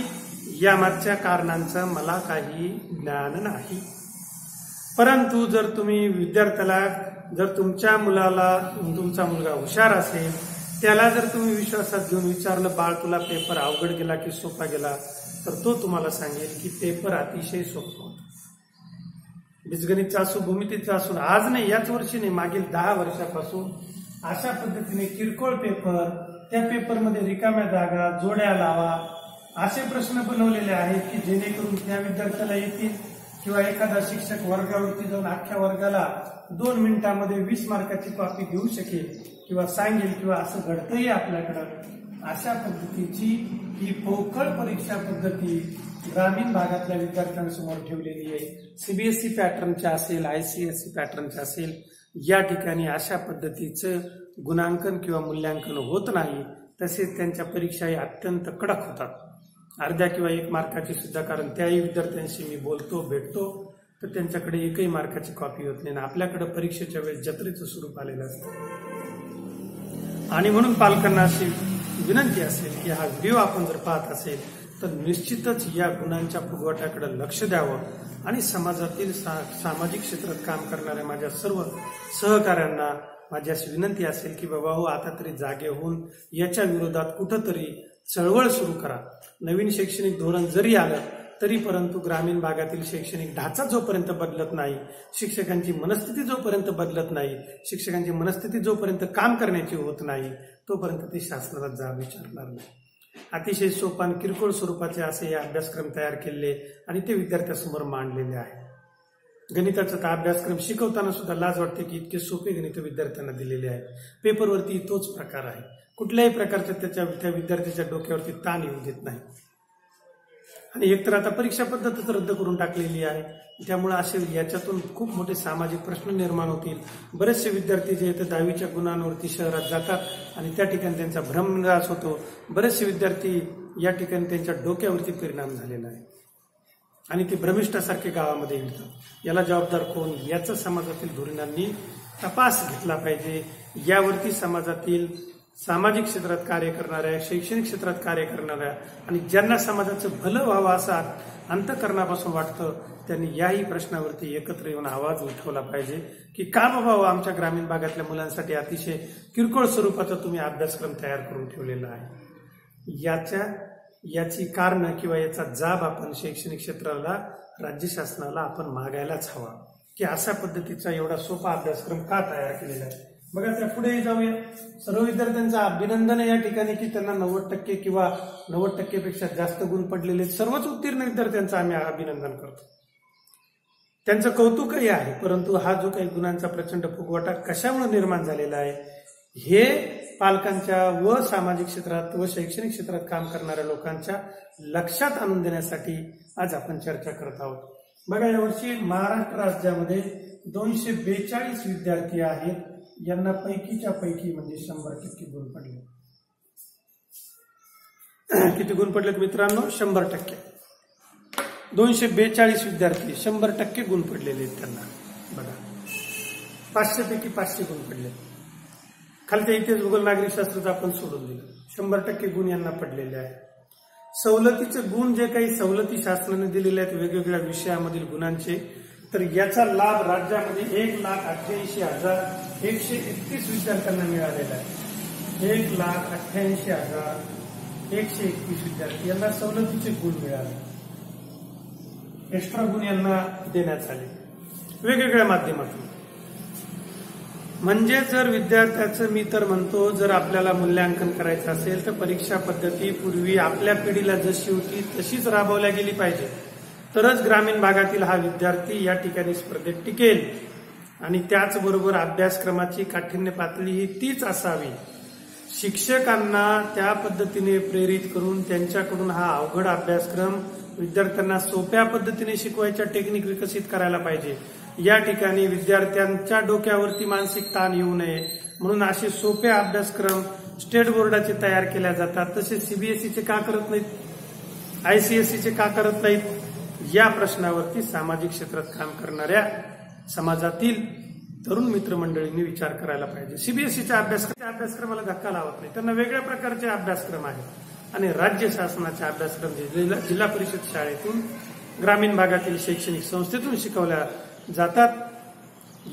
[SPEAKER 1] या मागच्या कारणांचं मला काही ज्ञान नाही. परंतु जर तुम्ही विद्यार्थ्याला, जर तुमच्या मुलाला, तुमचा मुलगा हुशार असेल, त्याला जर तुम्ही विश्वासात घेऊन विचारलं बाळ तुला पेपर अवघड गेला की सोपा गेला, तर तो तुम्हाला सांगेल की पेपर अतिशय सोपा होता. बीजगणितचा असो, भूमितीचा असो, आज नाही, याच वर्षी नाही, मागील 10 वर्षापासून अशा पद्धतीने किरकोळ पेपर, त्या पेपरमध्ये रिकाम्या जागा, जोड्या लावा, असे प्रश्न बनवलेले आहेत की जेणेकरून त्या विद्यार्थ्याला येतील किंवा एखादा शिक्षक वर्गावरती जाऊन अख्ख्या वर्गाला 2 मिनिटांमध्ये 20 मार्काची कॉपी देऊ शकेल किंवा सांगेल किंवा असं घडतंही आपल्याकडं. अशा पद्धतीची ही पोकळ परीक्षा पद्धती ग्रामीण भागातल्या विद्यार्थ्यांसमोर ठेवलेली आहे. CBSE पॅटर्नच्या असेल, ICSE पॅटर्नच्या असेल, या ठिकाणी अशा पद्धतीचं गुणांकन किंवा मूल्यांकन होत नाही. तसेच त्यांच्या परीक्षाही अत्यंत कडक होतात, अर्ध्या किंवा 1 मार्काची सुद्धा. कारण त्याही विद्यार्थ्यांशी मी बोलतो, भेटतो, तर त्यांच्याकडे 1ही मार्काची कॉपी होत नाही. आपल्याकडे परीक्षेच्या वेळेस जत्रेचं स्वरूप आलेलं असतं. आणि म्हणून पालकांना अशी विनंती असेल की हा व्हिडिओ आपण जर पाहत असेल तर निश्चितच या गुणांच्या फुगवट्याकडे लक्ष द्यावं आणि समाजातील सामाजिक क्षेत्रात काम करणाऱ्या माझ्या सर्व सहकाऱ्यांना माझी अशी विनंती असेल की बाबा हो, आता तरी जागे होऊन याच्या विरोधात कुठंतरी चळवळ सुरू करा. नवीन शैक्षणिक धोरण जरी आलं तरी परंतु ग्रामीण भागातील शैक्षणिक ढाचा जोपर्यंत बदलत नाही, शिक्षकांची मनस्थिती जोपर्यंत बदलत नाही, शिक्षकांची मनस्थिती जोपर्यंत काम करण्याची होत नाही, तोपर्यंत ते शासनाला जाब विचारणार नाही. अतिशय सोपान किरकोळ स्वरूपाचे असे हे अभ्यासक्रम तयार केले आणि ते विद्यार्थ्यांसमोर मांडलेले आहे. गणिताचा अभ्यासक्रम शिकवताना सुद्धा लाज वाटते की इतके सोपे गणित विद्यार्थ्यांना दिलेले आहेत. पेपरवरती तोच प्रकार आहे. कुठल्याही प्रकारच्या त्या विद्यार्थ्याच्या डोक्यावरती ताण येऊ देत नाही. आणि एकतर आता परीक्षा पद्धतच रद्द करून टाकलेली आहे. त्यामुळे असे याच्यातून खूप मोठे सामाजिक प्रश्न निर्माण होतील. बरेचसे विद्यार्थी जे आहेत 10वीच्या गुणांवरती शहरात जातात आणि त्या ठिकाणी त्यांचा भ्रमनिरास होतो. बरेचसे विद्यार्थी या ठिकाणी त्यांच्या डोक्यावरती परिणाम झालेला आहे आणि ते भ्रमिष्ठासारखे गावामध्ये येतात. याला जबाबदार कोण, याचा समाजातील धोरणांनी तपास घेतला पाहिजे. यावरती समाजातील सामाजिक क्षेत्रात कार्य करणाऱ्या, शैक्षणिक क्षेत्रात कार्य करणाऱ्या आणि ज्यांना समाजाचं भलं व्हावं असं अंतःकरणापासून वाटतं, त्यांनी याही प्रश्नावरती एकत्र येऊन आवाज उठवला पाहिजे की का बाबा आमच्या ग्रामीण भागातल्या मुलांसाठी अतिशय किरकोळ स्वरूपाचा तुम्ही अभ्यासक्रम तयार करून ठेवलेला आहे। याची कारणं किंवा याचा जाब आपण शैक्षणिक क्षेत्राला, राज्य शासनाला आपण मागायलाच हवा की अशा पद्धतीचा एवढा सोपा अभ्यासक्रम का तयार केलेला आहे। बघा, त्या पुढे जाऊया। सर्व विद्यार्थ्यांचं अभिनंदन आहे या ठिकाणी की त्यांना 90% किंवा 90% पेक्षा जास्त गुण पडलेले सर्वच उत्तीर्ण विद्यार्थ्यांचं आम्ही अभिनंदन करतो, त्यांचं कौतुकही आहे। परंतु हा जो काही गुणांचा प्रचंड फुगवटा कशामुळे निर्माण झालेला आहे हे पालकांच्या व सामाजिक क्षेत्रात व शैक्षणिक क्षेत्रात काम करणाऱ्या लोकांच्या लक्षात आणून देण्यासाठी आज आपण चर्चा करत आहोत। बघा, यावर्षी महाराष्ट्र राज्यामध्ये 242 विद्यार्थी आहेत, यांना पैकीच्या पैकी म्हणजे 100% गुण पडले। किती गुण पडलेत मित्रांनो? 100%। 242 विद्यार्थी 100% गुण पडलेले आहेत त्यांना। बघा, 500 पैकी 500 गुण पडले। खालच्या इतिहास, भूगोल, नागरिक शास्त्राचं आपण सोडून दिलं, 100% गुण यांना पडलेले आहेत। सवलतीचे गुण जे काही सवलती शासनाने दिलेले आहेत वेगवेगळ्या विषयामधील गुणांचे, तर याचा लाभ राज्यामध्ये 1,88,131 विद्यार्थ्यांना मिळालेला आहे। 1,88,131 विद्यार्थी यांना सवलतीचे गुण मिळाले, एक्स्ट्रा गुण यांना देण्यात आले वेगवेगळ्या माध्यमातून। म्हणजे जर विद्यार्थ्याचं, मी तर म्हणतो, जर आपल्याला मूल्यांकन करायचं असेल तर परीक्षा पद्धती पूर्वी आपल्या पिढीला जशी होती तशीच राबवल्या गेली पाहिजे, तरच ग्रामीण भागातील हा विद्यार्थी या ठिकाणी स्पर्धेत टिकेल। आणि त्याचबरोबर अभ्यासक्रमाची काठिण्य पातळी ही तीच असावी। शिक्षकांना त्या पद्धतीने प्रेरित करून त्यांच्याकडून हा अवघड अभ्यासक्रम विद्यार्थ्यांना सोप्या पद्धतीने शिकवायच्या टेक्निक विकसित करायला पाहिजे। या ठिकाणी विद्यार्थ्यांच्या डोक्यावरती मानसिक ताण येऊ नये म्हणून असे सोपे अभ्यासक्रम स्टेट बोर्डाचे तयार केल्या जातात, तसे सीबीएसईचे का करत नाहीत, आयसीएसईचे का करत नाहीत, या प्रश्नावरती सामाजिक क्षेत्रात काम करणाऱ्या समाजातील तरुण मित्रमंडळींनी विचार करायला पाहिजे। सीबीएसईच्या अभ्यासक्रमाला धक्का लावत नाही, त्यांना वेगळ्या प्रकारचे अभ्यासक्रम आहेत आणि राज्य शासनाचे अभ्यासक्रम जिल्हा परिषद शाळेतून, ग्रामीण भागातील शैक्षणिक संस्थेतून शिकवल्या जातात।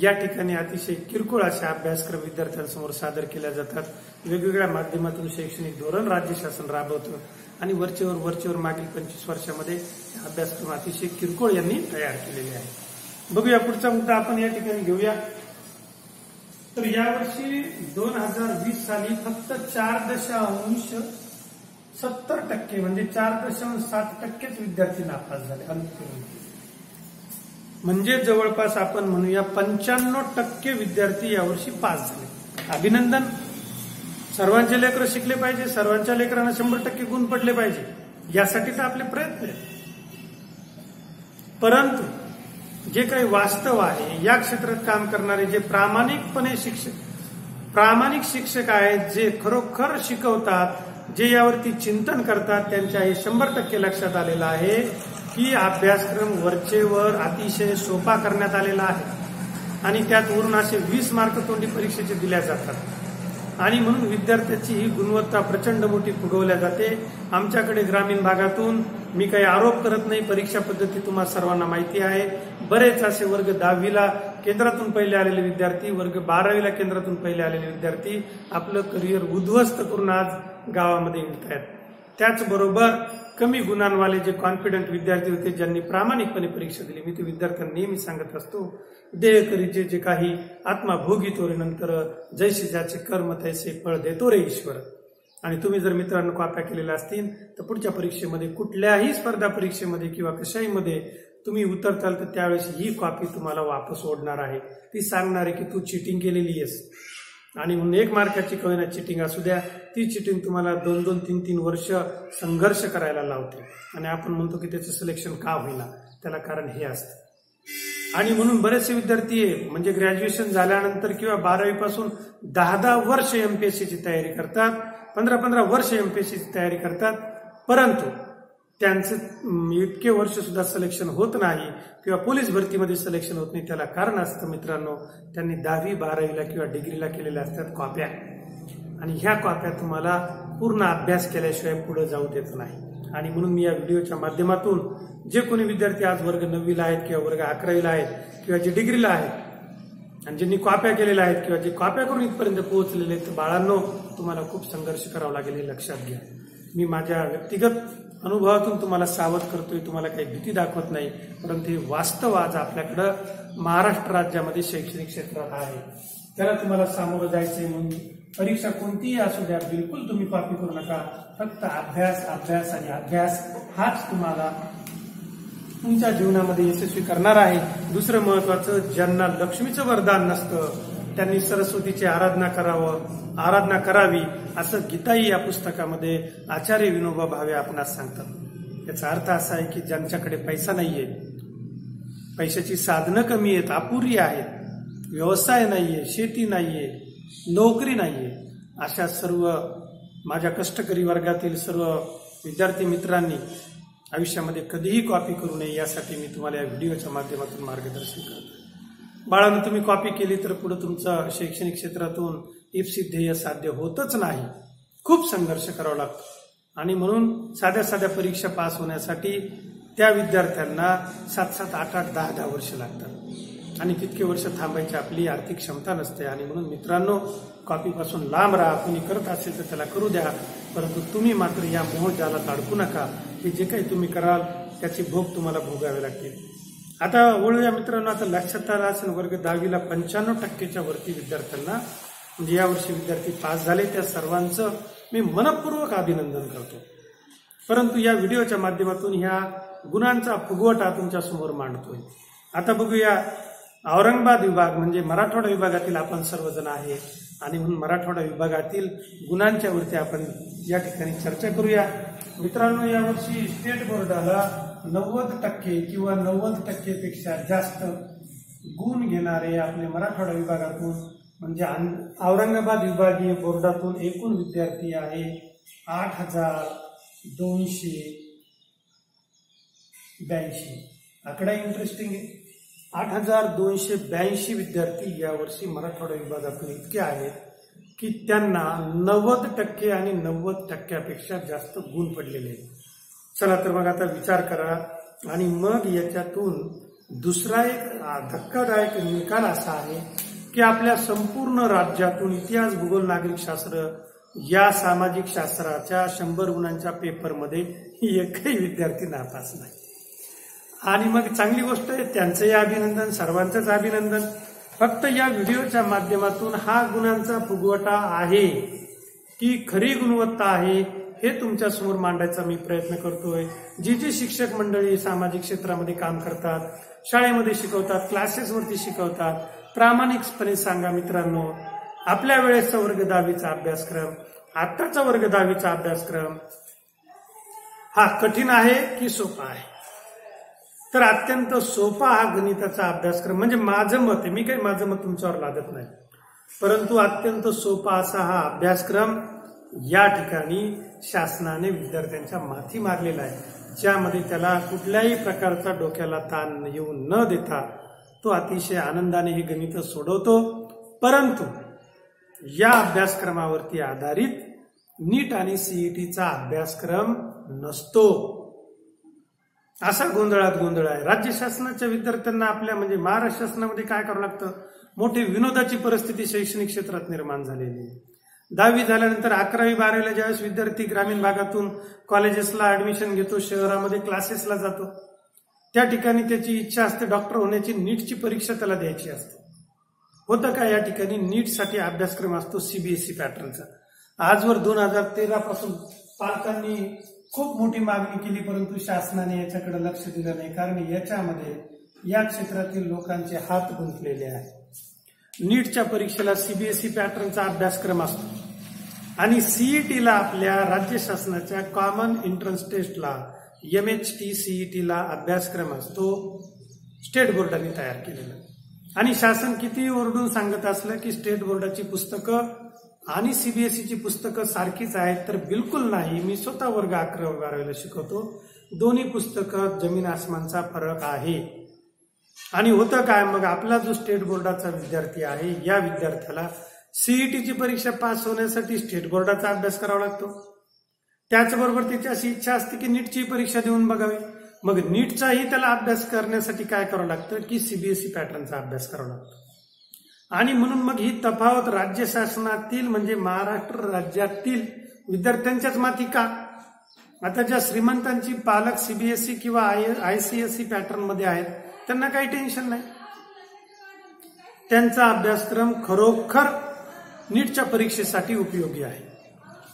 [SPEAKER 1] या ठिकाणी अतिशय किरकोळ असे अभ्यासक्रम विद्यार्थ्यांसमोर सादर केल्या जातात। वेगवेगळ्या माध्यमातून शैक्षणिक धोरण राज्य शासन राबवतं आणि वरचेवर मागील 25 वर्षामध्ये अभ्यासक्रम अतिशय किरकोळ यांनी तयार केलेले आहे। बघूया पुढचा मुद्दा आपण या ठिकाणी घेऊया। तर यावर्षी 2020 साली फक्त 4.70% म्हणजे 4.7% विद्यार्थी नापास झाले, म्हणजे जवळपास आपण म्हणूया 95% विद्यार्थी यावर्षी पास झाले। अभिनंदन, सर्वांचे लेकरं शिकले पाहिजे, सर्वांच्या लेकरांना 100% गुण पडले पाहिजे, यासाठी तर आपले प्रयत्न आहेत। परंतु जे काही वास्तव आहे, या क्षेत्रात काम करणारे जे प्रामाणिक शिक्षक आहेत, जे खरोखर शिकवतात, जे यावरती चिंतन करतात, त्यांच्या हे 100% लक्षात आलेलं आहे की अभ्यासक्रम वरचेवर अतिशय सोपा करण्यात आलेला आहे आणि त्यात वरून असे 20 मार्क तोंडी परीक्षेचे दिल्या जातात आणि म्हणून विद्यार्थ्याची ही गुणवत्ता प्रचंड मोठी फुगवल्या जाते। आमच्याकडे ग्रामीण भागातून, मी काही आरोप करत नाही, परीक्षा पद्धती तुम्हाला सर्वांना माहिती आहे, बरेच असे वर्ग 10वीला केंद्रातून पहिले आलेले विद्यार्थी, वर्ग 12वीला केंद्रातून पहिले आलेले विद्यार्थी आपलं करिअर उद्ध्वस्त करून आज गावामध्ये येत आहेत। त्याचबरोबर कमी गुणांवाले जे कॉन्फिडंट विद्यार्थी होते, ज्यांनी प्रामाणिकपणे परीक्षा दिली, मी ते विद्यार्थ्यांना नेहमी सांगत असतो, देह करीचे जे काही आत्मा भोगितो रे नंतर, जैसे ज्याचे कर्म तैसे फळ देतो रे ईश्वर। आणि तुम्ही जर मित्रांनो कॉप्या केलेल्या असतील तर पुढच्या परीक्षेमध्ये, कुठल्याही स्पर्धा परीक्षेमध्ये किंवा कशाही मध्ये तुम्ही उतरताल तर त्यावेळेस ही कॉपी तुम्हाला वापस ओढणार आहे, ती सांगणार आहे की तू चिटिंग केलेली आहेस आणि म्हणून 1 मार्काची कवेना चिटिंग असू द्या, ती चिटिंग तुम्हाला 2-2, 3-3 वर्ष संघर्ष करायला लावते आणि आपण म्हणतो की त्याचं सिलेक्शन का होईना, त्याला कारण हे असतं। आणि म्हणून बरेचसे विद्यार्थी म्हणजे ग्रॅज्युएशन झाल्यानंतर किंवा 12वी पासून 10-10 वर्ष एमपीएससीची तयारी करतात, 15-15 वर्ष एमपीएससीची तयारी करतात, परंतु त्यांचं इतके वर्ष सुद्धा सिलेक्शन होत नाही किंवा पोलीस भरतीमध्ये सिलेक्शन होत नाही। त्याला कारण असतं मित्रांनो, त्यांनी 10वी 12वीला किंवा डिग्रीला केलेल्या असतात कॉप्या आणि ह्या कॉप्या तुम्हाला पूर्ण अभ्यास केल्याशिवाय पुढे जाऊ देत नाही। आणि म्हणून मी या व्हिडिओच्या माध्यमातून जे कोणी विद्यार्थी आज वर्ग 9वीला आहेत किंवा वर्ग 11वीला आहेत किंवा जे डिग्रीला आहेत आणि ज्यांनी कॉप्या केलेल्या आहेत किंवा जे कॉप्या करून इथपर्यंत पोहोचलेले आहेत, तर बाळांनो तुम्हाला खूप संघर्ष करावा लागेल हे लक्षात घ्या। मी माझ्या व्यक्तिगत अनुभवातून तुम्हाला सावध करतोय, तुम्हाला काही भीती दाखवत नाही, परंतु हे वास्तव आज आपल्याकडं महाराष्ट्र राज्यामध्ये शैक्षणिक क्षेत्रात आहे, त्याला तुम्हाला सामोरं जायचंय। म्हणून परीक्षा कोणतीही असू द्या, बिलकुल तुम्ही कॉपी करू नका। फक्त अभ्यास अभ्यास आणि अभ्यास हाच तुम्हाला तुमच्या जीवनामध्ये यशस्वी करणार आहे। दुसरं महत्वाचं, ज्यांना लक्ष्मीचं वरदान नसतं त्यांनी सरस्वतीची आराधना करावी असं गीताई या पुस्तकामध्ये आचार्य विनोबा भावे आपणास सांगतात। याचा अर्थ असा आहे की ज्यांच्याकडे पैसा नाहीये, पैशाची साधनं कमी आहेत, अपुरी आहेत, व्यवसाय नाहीये, शेती नाहीये, नोकरी नाहीये, अशा सर्व माझ्या कष्टकरी वर्गातील सर्व विद्यार्थी मित्रांनी आयुष्यामध्ये कधीही कॉपी करू नये यासाठी मी तुम्हाला या व्हिडिओच्या माध्यमातून मार्गदर्शन करतो। बाळांनो, तुम्ही कॉपी केली तर पुढे तुमचं शैक्षणिक क्षेत्रातून इप्सित ध्येय साध्य होतच नाही, खूप संघर्ष करावा लागतो। आणि म्हणून साध्या साध्या परीक्षा पास होण्यासाठी त्या विद्यार्थ्यांना 7-7, 8-8, 10-10 वर्ष लागतात आणि तितके वर्ष थांबायची आपली आर्थिक क्षमता नसते। आणि म्हणून मित्रांनो, कॉपीपासून लांब राहा। कुणी करत असेल तर त्याला करू द्या, परंतु तुम्ही मात्र या मोहजालात अडकू नका, की जे काही तुम्ही कराल त्याची भोग तुम्हाला भोगावे लागतील। आता वळूया मित्रांनो, आता लक्षात आलं असेल वर्ग 10वीला 95% वरती विद्यार्थ्यांना, म्हणजे यावर्षी विद्यार्थी पास झाले, त्या सर्वांचं मी मनपूर्वक अभिनंदन करतो। परंतु या व्हिडिओच्या माध्यमातून ह्या गुणांचा फुगवटा तुमच्या समोर मांडतोय। आता बघूया औरंगाबाद विभाग म्हणजे मराठवाडा विभागातील आपण सर्वजण आहे आणि म्हणून मराठवाडा विभागातील गुणांच्या वरती आपण या ठिकाणी चर्चा करूया। मित्रांनो, यावर्षी स्टेट बोर्डाला 90% किंवा 90% पेक्षा जास्त गुण घेणारे आपले मराठवाडा विभागातून म्हणजे औरंगाबाद विभागीय बोर्डातून एकूण विद्यार्थी आहे 8,282। आकडा इंटरेस्टिंग आहे। 8,282 विद्यार्थी यावर्षी मराठवाडा विभागातून इतके आहेत की त्यांना 90% आणि 90%पेक्षा जास्त गुण पडलेले आहेत। चला तर मग आता विचार करा आणि मग याच्यातून दुसरा एक धक्कादायक निकाल असा आहे की आपल्या संपूर्ण राज्यातून इतिहास, भूगोल, नागरिकशास्त्र या सामाजिक शास्त्राच्या 100 गुणांच्या पेपरमध्ये एकही विद्यार्थी नापास नाही। आणि मग चांगली गोष्ट आहे, त्यांचंही अभिनंदन, सर्वांचंच अभिनंदन। फक्त या व्हिडिओच्या माध्यमातून हा गुणांचा फुगवटा आहे की खरी गुणवत्ता आहे हे तुमच्या समोर मांडायचा मी प्रयत्न करतोय। जी शिक्षक मंडळी सामाजिक क्षेत्रामध्ये काम करतात, शाळेमध्ये शिकवतात, क्लासेसवरती शिकवतात, प्रामाणिकपणे सांगा मित्रांनो, आपल्या वेळेचा वर्ग 10वीचा अभ्यासक्रम, आताचा वर्ग 10वीचा अभ्यासक्रम हा कठीण आहे की सोपा आहे? तर अत्यंत सोपा हा गणिताचा अभ्यासक्रम, म्हणजे माझं मत आहे, मी काही माझं मत तुमच्यावर लादत नाही, परंतु अत्यंत सोपा असा हा अभ्यासक्रम या ठिकाणी शासनाने विद्यार्थ्यांच्या माथी मारलेला आहे, ज्यामध्ये त्याला कुठल्याही प्रकारचा डोक्याला ताण येऊन न देता तो अतिशय आनंदाने हे गणित सोडवतो। परंतु या अभ्यासक्रमावरती आधारित नीट आणि सीईटीचा अभ्यासक्रम नसतो, असा गोंधळात गोंधळ आहे। राज्य शासनाच्या विद्यार्थ्यांना आपल्या म्हणजे महाराष्ट्र शासनामध्ये काय करावं लागतं, मोठी विनोदाची परिस्थिती शैक्षणिक क्षेत्रात निर्माण झालेली आहे। 10वी झाल्यानंतर 11वी 12वीला ज्यावेळेस विद्यार्थी ग्रामीण भागातून कॉलेजेसला ऍडमिशन घेतो, शहरामध्ये क्लासेसला जातो, त्या ठिकाणी त्याची इच्छा असते डॉक्टर होण्याची, नीटची परीक्षा त्याला द्यायची असते। होतं का, या ठिकाणी नीटसाठी अभ्यासक्रम असतो सीबीएसई पॅटर्नचा। आजवर 2013 पासून पालकांनी खूप मोठी मागणी केली, परंतु शासनाने याच्याकडे लक्ष दिलं नाही, कारण याच्यामध्ये या क्षेत्रातील लोकांचे हात गुंतलेले आहेत। नीटच्या परीक्षेला सीबीएसई पॅटर्नचा अभ्यासक्रम असतो आणि सीईटीला आपल्या राज्य शासनाच्या कॉमन एंट्रन्स टेस्टला MHT सीईटीला अभ्यासक्रम असतो स्टेट बोर्डाने तयार केलेला। आणि शासन किती ओरडून सांगत असलं की स्टेट बोर्डाची पुस्तकं आणि सीबीएसईची पुस्तकं सारखीच आहेत, तर बिलकुल नाही। मी स्वतः वर्ग 11-12ला शिकवतो, दोन्ही पुस्तकं जमीन आसमानचा फरक आहे। आणि होतं काय, मग आपला जो स्टेट बोर्डाचा विद्यार्थी आहे या विद्यार्थ्याला सीईटीची परीक्षा पास होण्यासाठी स्टेट बोर्डाचा अभ्यास करावा लागतो. त्याचबरोबर त्याची अशी इच्छा असते की नीटची परीक्षा देऊन बघावी. मग नीटचाही त्याला अभ्यास करण्यासाठी काय करावं लागतं की सीबीएसई पॅटर्नचा अभ्यास करावा लागतो. आणि म्हणून मग ही तफावत राज्य शासनातील म्हणजे महाराष्ट्र राज्यातील विद्यार्थ्यांच्याच माथी का? आता ज्या श्रीमंतांची पालक सीबीएसई किंवा आयसीएसई पॅटर्न मध्ये आहेत त्यांना काही टेन्शन नाही. त्यांचा अभ्यासक्रम खरोखर नीटच्या परीक्षेसाठी उपयोगी आहे.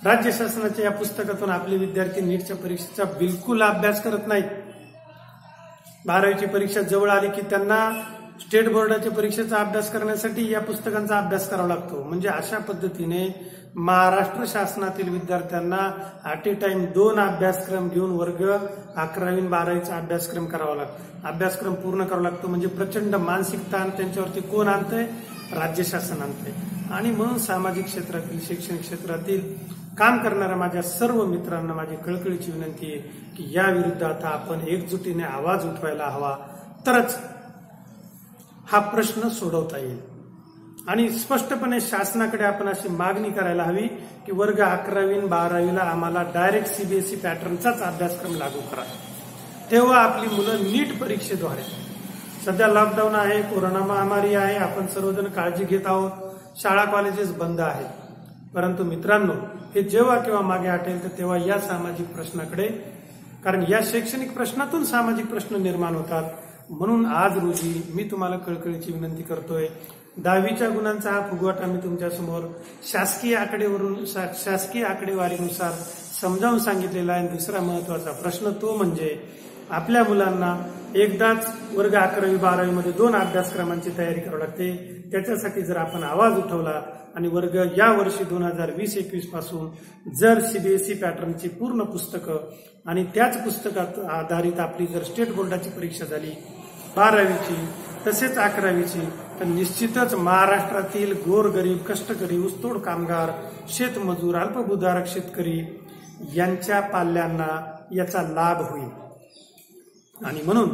[SPEAKER 1] राज्य शासनाच्या या पुस्तकातून आपले विद्यार्थी नीटच्या परीक्षेचा बिलकुल अभ्यास करत नाहीत. 12वीची परीक्षा जवळ आली की त्यांना स्टेट बोर्डाच्या परीक्षेचा अभ्यास करण्यासाठी या पुस्तकांचा अभ्यास करावा लागतो. म्हणजे अशा पद्धतीने महाराष्ट्र शासनातील विद्यार्थ्यांना ॲट ए टाइम 2 अभ्यासक्रम घेऊन वर्ग 11वी 12वीचा अभ्यासक्रम करावा लागतो. अभ्यासक्रम पूर्ण करावा लागतो. म्हणजे प्रचंड मानसिक ताण त्यांच्यावरती कोण आणतंय? राज्य शासन आणतंय. आणि म्हणून सामाजिक क्षेत्रातील शैक्षणिक क्षेत्रातील काम करणाऱ्या माझ्या सर्व मित्रांना माझी कळकळीची विनंती आहे की या विरुद्ध आता आपण एकजुटीने आवाज उठवायला हवा. तरच हा प्रश्न सोडवता येईल. आणि स्पष्टपणे शासनाकडे आपण अशी मागणी करायला हवी की वर्ग 11वी 12वीला आम्हाला डायरेक्ट सीबीएसई पॅटर्नचाच अभ्यासक्रम लागू करा. तेव्हा आपली मुलं नीट परीक्षेद्वारे, सध्या लॉकडाऊन आहे, कोरोना महामारी आहे, आपण सर्वजण काळजी घेत आहोत, शाळा कॉलेजेस बंद आहेत. परंतु मित्रांनो, हे जेव्हा केव्हा मागे हटेल तर तेव्हा या सामाजिक प्रश्नाकडे, कारण या शैक्षणिक प्रश्नातून सामाजिक प्रश्न निर्माण होतात. म्हणून आज रोजी मी तुम्हाला कळकळीची विनंती करतोय, 10वीच्या गुणांचा हा फुगवटा मी तुमच्यासमोर शासकीय आकडेवारीनुसार समजावून सांगितलेला आहे. दुसरा महत्वाचा प्रश्न तो म्हणजे आपल्या मुलांना एकदाच वर्ग 11वी 12वी मध्ये 2 अभ्यासक्रमांची तयारी करावी लागते. त्याच्यासाठी जर आपण आवाज उठवला आणि वर्ग या वर्षी 2020-21 पासून जर सीबीएसई पॅटर्नची पूर्ण पुस्तकं आणि त्याच पुस्तकात आधारित आपली जर स्टेट बोर्डाची परीक्षा झाली 12वीची तसेच 11वीची, तर निश्चितच महाराष्ट्रातील गोरगरीब, कष्टकरी, ऊसतोड कामगार, शेतमजूर, अल्पभूधारक शेतकरी यांच्या पाल्यांना याचा लाभ होईल. आणि म्हणून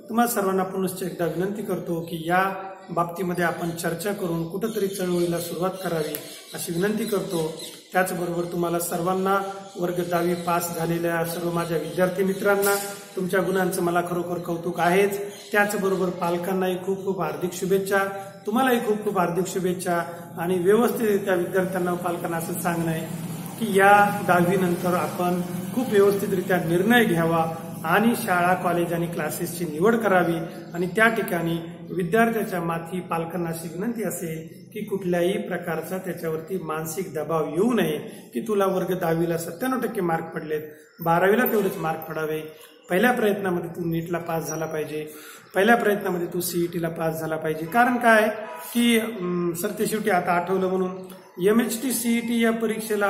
[SPEAKER 1] तुम्हाला सर्वांना पुनश्च एकदा विनंती करतो की या बाबतीमध्ये आपण चर्चा करून कुठेतरी चळवळीला सुरुवात करावी अशी विनंती करतो. त्याचबरोबर तुम्हाला सर्वांना वर्ग 10वी पास झालेल्या सर्व माझ्या विद्यार्थी मित्रांना तुमच्या गुणांचं मला खरोखर कौतुक आहेच. त्याचबरोबर पालकांनाही खूप खूप हार्दिक शुभेच्छा, तुम्हालाही खूप खूप हार्दिक शुभेच्छा. आणि व्यवस्थितरित्या विद्यार्थ्यांना पालकांना असं सांगणं आहे की या 10वी नंतर आपण खूप व्यवस्थितरित्या निर्णय घ्यावा आणि शाळा, कॉलेज आणि क्लासेसची निवड करावी. आणि त्या ठिकाणी विद्यार्थ्याच्या माथी पालकांना अशी विनंती असेल की कुठल्याही प्रकारचा त्याच्यावरती मानसिक दबाव येऊ नये की तुला वर्ग 10वीला 97% मार्क पडलेत, 12वीला तेवढेच मार्क पडावे. पहिल्या प्रयत्नामध्ये तू नीटला पास झाला पाहिजे, पहिल्या प्रयत्नामध्ये तू सीईटीला पास झाला पाहिजे. कारण काय की सरतेशेवटी आता आठवलं म्हणून MHT CET या परीक्षेला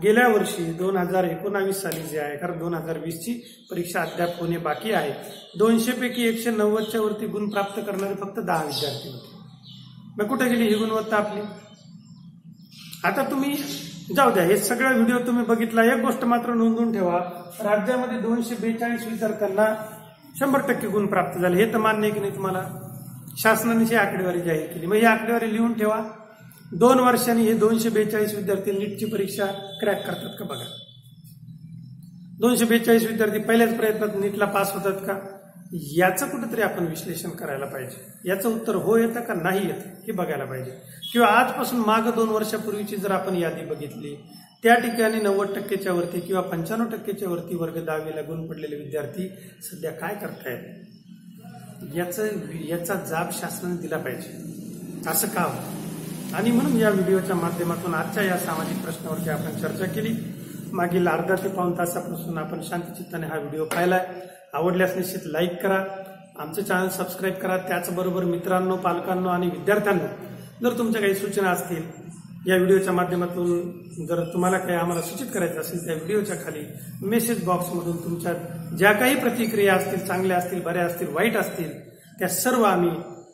[SPEAKER 1] गेल्या वर्षी 2019 साली जे आहे, कारण 2020ची परीक्षा अद्याप होणे बाकी आहे, 200 पैकी 190च्या वरती गुण प्राप्त करणारे फक्त 10 विद्यार्थी होते. मग कुठे गेली ही गुणवत्ता आपली? आता तुम्ही जाऊ द्या, हे सगळा व्हिडिओ तुम्ही बघितला. एक गोष्ट मात्र नोंदवून ठेवा, राज्यामध्ये 242 विद्यार्थ्यांना 100% गुण प्राप्त झाले. हे तर मान्य आहे की नाही तुम्हाला? शासनाने ही आकडेवारी जाहीर केली. मग ही आकडेवारी लिहून ठेवा. 2 वर्षांनी हे 242 विद्यार्थी नीटची परीक्षा क्रॅक करतात का? बघा, 242 विद्यार्थी पहिल्याच प्रयत्नात नीटला पास होतात का? याचं कुठेतरी आपण विश्लेषण करायला पाहिजे. याचं उत्तर हो येतं का नाही येतं हे बघायला पाहिजे. किंवा आजपासून माग 2 वर्षापूर्वीची जर आपण यादी बघितली, त्या ठिकाणी 90%च्या वरती किंवा 95%च्या वरती वर्ग 10वीला गुण पडलेले विद्यार्थी सध्या काय करतायत याचा जाब शासनाने दिला पाहिजे. असं का होतं? आणि म्हणून या व्हिडिओच्या माध्यमातून आजच्या या सामाजिक प्रश्नावरती आपण चर्चा केली. मागील अर्धा ते पाऊण तासापासून आपण शांतचित्ताने हा व्हिडिओ पाहिलाय. आवडल्यास निश्चित लाईक करा, आमचं चॅनल सबस्क्राईब करा. त्याचबरोबर मित्रांनो, पालकांनो आणि विद्यार्थ्यांनो, जर तुमच्या काही सूचना असतील या व्हिडिओच्या माध्यमातून, जर तुम्हाला काही आम्हाला सूचित करायचं असेल, त्या व्हिडिओच्या खाली मेसेज बॉक्समधून तुमच्या ज्या काही प्रतिक्रिया असतील, चांगल्या असतील, बऱ्या असतील, वाईट असतील, त्या सर्व आम्ही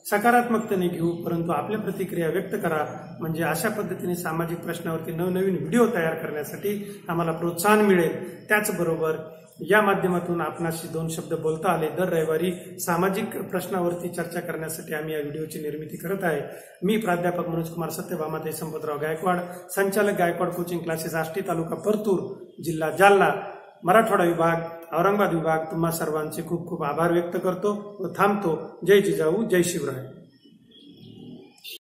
[SPEAKER 1] सकारात्मकतेने घेऊ. परंतु आपल्या प्रतिक्रिया व्यक्त करा, म्हणजे अशा पद्धतीने सामाजिक प्रश्नावरती नवनवीन व्हिडिओ तयार करण्यासाठी आम्हाला प्रोत्साहन मिळेल. त्याचबरोबर या माध्यमातून आपणाशी 2 शब्द बोलता आले. दर रविवारी सामाजिक प्रश्नावरती चर्चा करण्यासाठी आम्ही या व्हिडिओची निर्मिती करत आहे. मी प्राध्यापक मनोज कुमार सत्यभामाताई संपतराव गायकवाड, संचालक गायकवाड कोचिंग क्लासेस, आष्टी तालुका परतूर, जिल्हा जालना, मराठवाडा विभाग, औरंगाबाद विभाग, तुम्हा सर्वांचे खूप खूप आभार व्यक्त करतो व थांबतो. जय जिजाऊ, जय शिवराय.